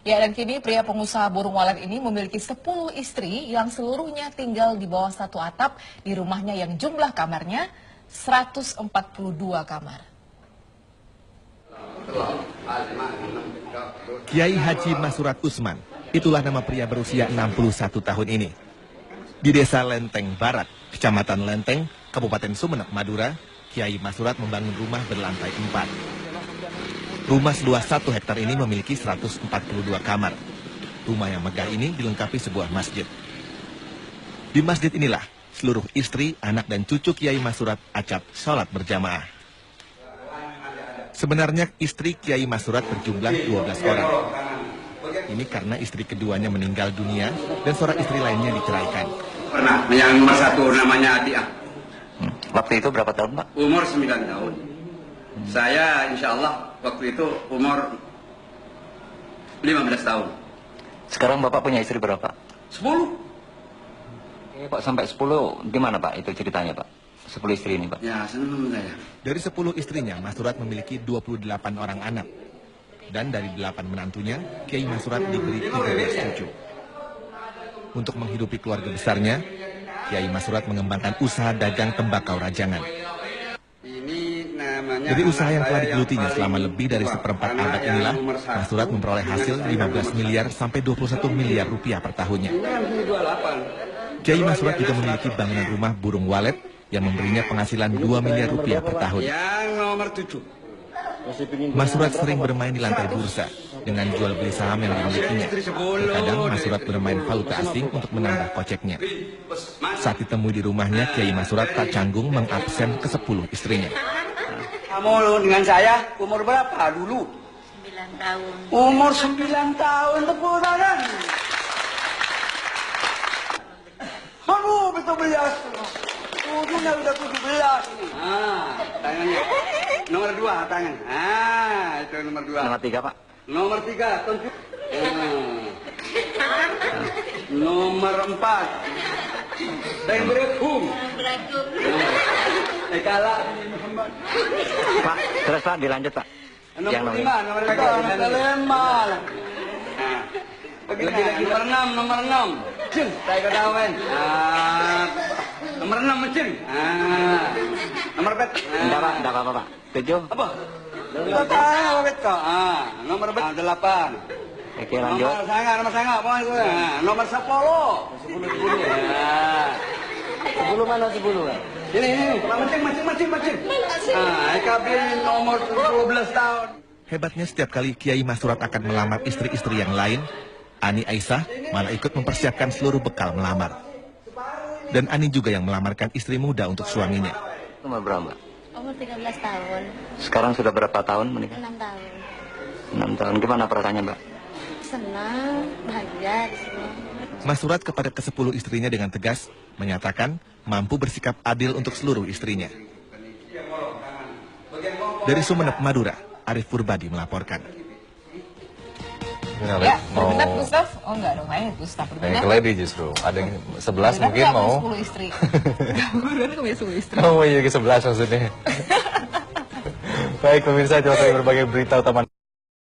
Ya, dan kini pria pengusaha burung walet ini memiliki 10 istri yang seluruhnya tinggal di bawah satu atap di rumahnya yang jumlah kamarnya 142 kamar. Kiai Haji Masurat Usman, itulah nama pria berusia 61 tahun ini. Di desa Lenteng Barat, Kecamatan Lenteng, Kabupaten Sumeneb, Madura, Kiai Masurat membangun rumah berlantai 4. Rumah seluas 1 hektar ini memiliki 142 kamar. Rumah yang megah ini dilengkapi sebuah masjid. Di masjid inilah seluruh istri, anak dan cucu Kiai Masurat acap sholat berjamaah. Sebenarnya istri Kiai Masurat berjumlah 12 orang. Ini karena istri keduanya meninggal dunia dan seorang istri lainnya diceraikan. Pernah, yang nomor 1 namanya Adiah. Waktu itu berapa tahun, Pak? Umur 9 tahun. Saya insya Allah waktu itu umur 15 tahun. Sekarang Bapak punya istri berapa? 10. Kok sampai 10, gimana Pak itu ceritanya Pak? 10 istri ini Pak? Ya, senang saya. Dari 10 istrinya, Masurat memiliki 28 orang anak. Dan dari 8 menantunya, Kiai Masurat diberi 13 cucu. Untuk menghidupi keluarga besarnya, Kiai Masurat mengembangkan usaha dagang tembakau rajangan. Dari usaha yang telah digelutinya selama lebih dari seperempat abad inilah, Masurat memperoleh hasil 15 miliar sampai 21 miliar rupiah per tahunnya. Kiai Masurat juga memiliki bangunan rumah burung walet yang memberinya penghasilan 2 miliar rupiah per tahun. Yang nomor 7. Masurat sering bermain di lantai bursa dengan jual beli saham yang dimilikinya. Terkadang Masurat bermain valuta asing untuk menambah koceknya. Saat ditemui di rumahnya, Kiai Masurat tak canggung mengabsen ke-10 istrinya. Kamu dengan saya umur berapa dulu? 9 tahun. Umur 9 tahun, tepuk tangan. Aduh, betul belas. Ujungnya udah 17 ini. Tangannya. Nomor 2 tangan. Itu nomor 2. Nomor 3 Pak? Nomor 3 tunjuk. Nomor 4. Assalamualaikum. Kalah. Pak, terus Pak dilanjut Pak. Nomor 5, nomor 5. Nomor 6. Cing, saya ketahuan. Nomor 6 mencing. Nomor bet. Enggak apa-apa Pak. 7. Apa? Nomor bet kok. Nomor bet 8. Oke lanjut. Nomor sangat. Nomor 10. 10 mana 10? Ini. Mencing. EKB nomor 12 tahun. Hebatnya setiap kali Kiai Masurat akan melamar istri-istri yang lain, Ani Aisyah malah ikut mempersiapkan seluruh bekal melamar. Dan Ani juga yang melamarkan istri muda untuk suaminya. Umur berapa? Umur 13 tahun. Sekarang sudah berapa tahun menikah? 6 tahun. 6 tahun. Gimana perasaannya Mbak? Senang, bahagia di sini. Masurat kepada ke-10 istrinya dengan tegas menyatakan mampu bersikap adil untuk seluruh istrinya. Dari Sumeneb, Madura, Arif Purbadi melaporkan. Ya, berminat Gustaf? Oh enggak dong, Gustaf berminat. Yang ke lady justru. Ada yang 11 mungkin mau. 10 istri. Kemudian punya 10 istri. Oh iya, ke 11 maksudnya. Baik pemirsa, coba berbagai berita utama.